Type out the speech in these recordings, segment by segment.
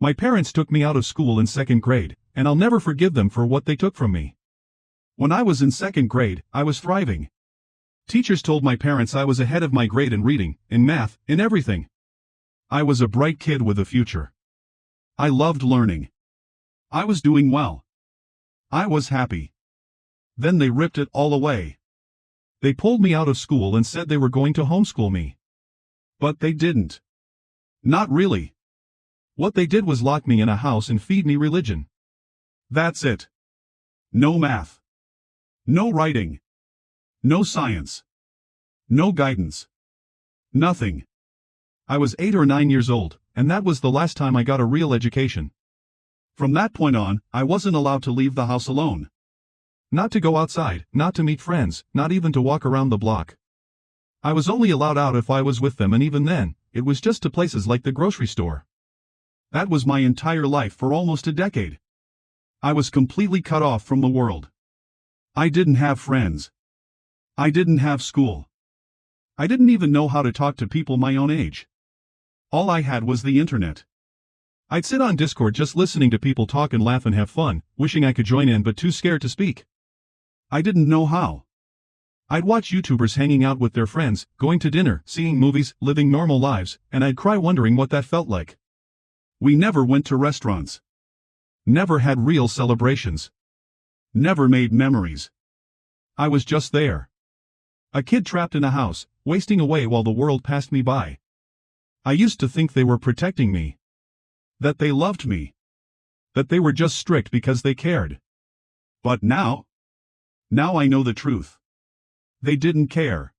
My parents took me out of school in second grade, and I'll never forgive them for what they took from me. When I was in second grade, I was thriving. Teachers told my parents I was ahead of my grade in reading, in math, in everything. I was a bright kid with a future. I loved learning. I was doing well. I was happy. Then they ripped it all away. They pulled me out of school and said they were going to homeschool me. But they didn't. Not really. What they did was lock me in a house and feed me religion. That's it. No math. No writing. No science. No guidance. Nothing. I was 8 or 9 years old, and that was the last time I got a real education. From that point on, I wasn't allowed to leave the house alone. Not to go outside, not to meet friends, not even to walk around the block. I was only allowed out if I was with them, and even then, it was just to places like the grocery store. That was my entire life for almost a decade. I was completely cut off from the world. I didn't have friends. I didn't have school. I didn't even know how to talk to people my own age. All I had was the internet. I'd sit on Discord just listening to people talk and laugh and have fun, wishing I could join in but too scared to speak. I didn't know how. I'd watch YouTubers hanging out with their friends, going to dinner, seeing movies, living normal lives, and I'd cry wondering what that felt like. We never went to restaurants. Never had real celebrations. Never made memories. I was just there. A kid trapped in a house, wasting away while the world passed me by. I used to think they were protecting me. That they loved me. That they were just strict because they cared. But now I know the truth. They didn't care.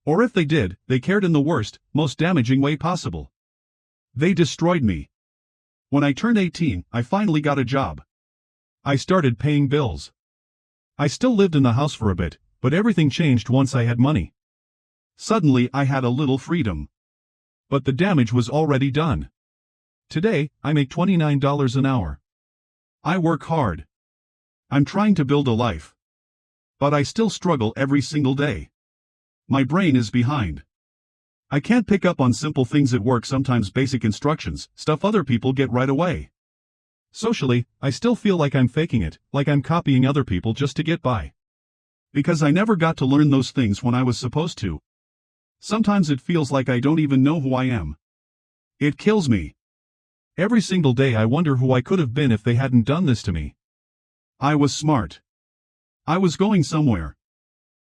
Or if they did, they cared in the worst, most damaging way possible. They destroyed me. When I turned 18, I finally got a job. I started paying bills. I still lived in the house for a bit, but everything changed once I had money. Suddenly I had a little freedom. But the damage was already done. Today, I make $29 an hour. I work hard. I'm trying to build a life. But I still struggle every single day. My brain is behind. I can't pick up on simple things at work, sometimes basic instructions, stuff other people get right away. Socially, I still feel like I'm faking it, like I'm copying other people just to get by. Because I never got to learn those things when I was supposed to. Sometimes it feels like I don't even know who I am. It kills me. Every single day I wonder who I could have been if they hadn't done this to me. I was smart. I was going somewhere.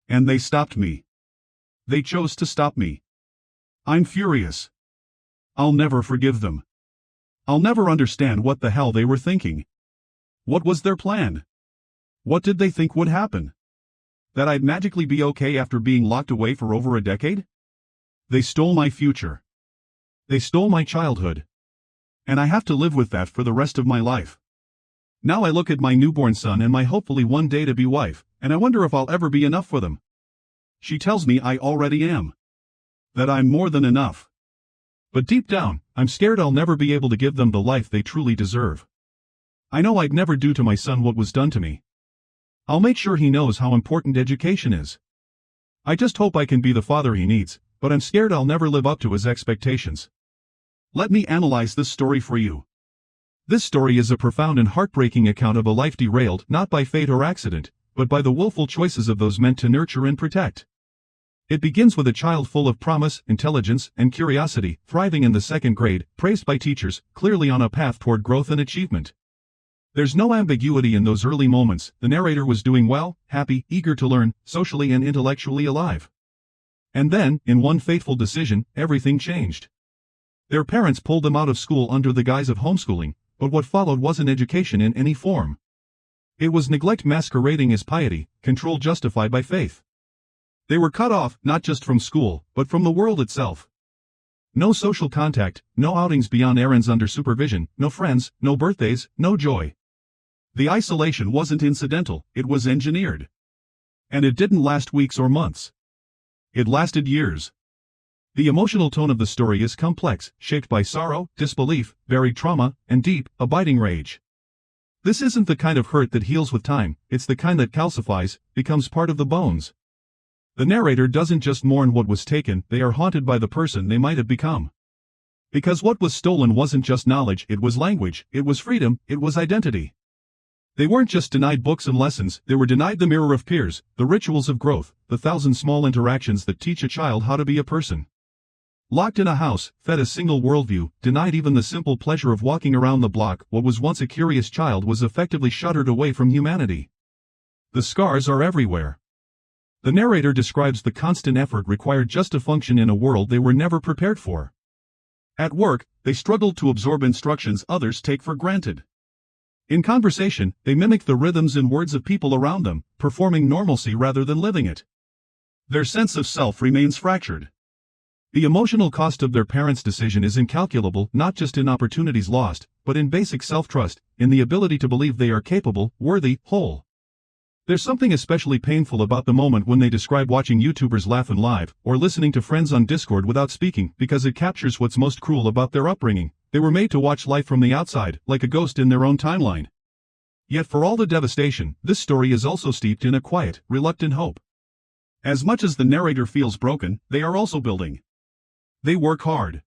And they stopped me. They chose to stop me. I'm furious. I'll never forgive them. I'll never understand what the hell they were thinking. What was their plan? What did they think would happen? That I'd magically be okay after being locked away for over a decade? They stole my future. They stole my childhood. And I have to live with that for the rest of my life. Now I look at my newborn son and my hopefully one day to be wife, and I wonder if I'll ever be enough for them. She tells me I already am. That I'm more than enough. But deep down, I'm scared I'll never be able to give them the life they truly deserve. I know I'd never do to my son what was done to me. I'll make sure he knows how important education is. I just hope I can be the father he needs, but I'm scared I'll never live up to his expectations. Let me analyze this story for you. This story is a profound and heartbreaking account of a life derailed not by fate or accident, but by the willful choices of those meant to nurture and protect. It begins with a child full of promise, intelligence, and curiosity, thriving in the second grade, praised by teachers, clearly on a path toward growth and achievement. There's no ambiguity in those early moments. The narrator was doing well, happy, eager to learn, socially and intellectually alive. And then, in one fateful decision, everything changed. Their parents pulled them out of school under the guise of homeschooling, but what followed wasn't education in any form. It was neglect masquerading as piety, control justified by faith. They were cut off, not just from school, but from the world itself. No social contact, no outings beyond errands under supervision, no friends, no birthdays, no joy. The isolation wasn't incidental, it was engineered. And it didn't last weeks or months. It lasted years. The emotional tone of the story is complex, shaped by sorrow, disbelief, buried trauma, and deep, abiding rage. This isn't the kind of hurt that heals with time, it's the kind that calcifies, becomes part of the bones. The narrator doesn't just mourn what was taken, they are haunted by the person they might have become. Because what was stolen wasn't just knowledge, it was language, it was freedom, it was identity. They weren't just denied books and lessons, they were denied the mirror of peers, the rituals of growth, the thousand small interactions that teach a child how to be a person. Locked in a house, fed a single worldview, denied even the simple pleasure of walking around the block, what was once a curious child was effectively shuttered away from humanity. The scars are everywhere. The narrator describes the constant effort required just to function in a world they were never prepared for. At work, they struggled to absorb instructions others take for granted. In conversation, they mimic the rhythms and words of people around them, performing normalcy rather than living it. Their sense of self remains fractured. The emotional cost of their parents' decision is incalculable, not just in opportunities lost, but in basic self-trust, in the ability to believe they are capable, worthy, whole. There's something especially painful about the moment when they describe watching YouTubers laugh and live, or listening to friends on Discord without speaking, because it captures what's most cruel about their upbringing. They were made to watch life from the outside, like a ghost in their own timeline. Yet for all the devastation, this story is also steeped in a quiet, reluctant hope. As much as the narrator feels broken, they are also building. They work hard.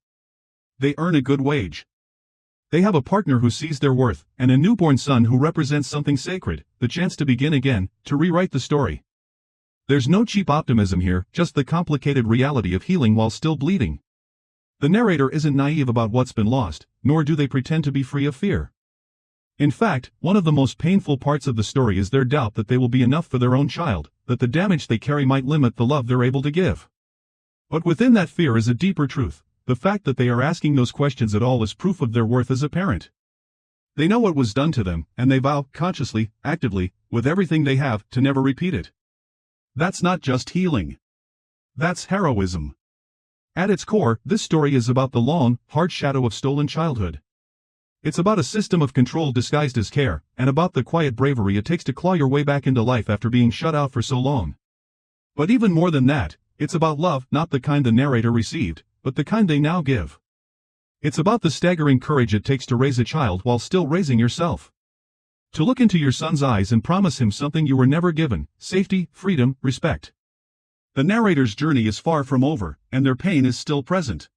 They earn a good wage. They have a partner who sees their worth, and a newborn son who represents something sacred, the chance to begin again, to rewrite the story. There's no cheap optimism here, just the complicated reality of healing while still bleeding. The narrator isn't naive about what's been lost, nor do they pretend to be free of fear. In fact, one of the most painful parts of the story is their doubt that they will be enough for their own child, that the damage they carry might limit the love they're able to give. But within that fear is a deeper truth. The fact that they are asking those questions at all is proof of their worth as a parent. They know what was done to them, and they vow, consciously, actively, with everything they have, to never repeat it. That's not just healing. That's heroism. At its core, this story is about the long, hard shadow of stolen childhood. It's about a system of control disguised as care, and about the quiet bravery it takes to claw your way back into life after being shut out for so long. But even more than that, it's about love, not the kind the narrator received, but the kind they now give. It's about the staggering courage it takes to raise a child while still raising yourself. To look into your son's eyes and promise him something you were never given: safety, freedom, respect. The narrator's journey is far from over, and their pain is still present.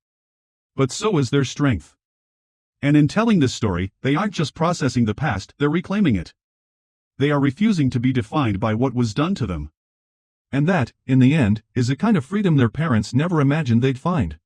But so is their strength. And in telling this story, they aren't just processing the past, they're reclaiming it. They are refusing to be defined by what was done to them. And that, in the end, is a kind of freedom their parents never imagined they'd find.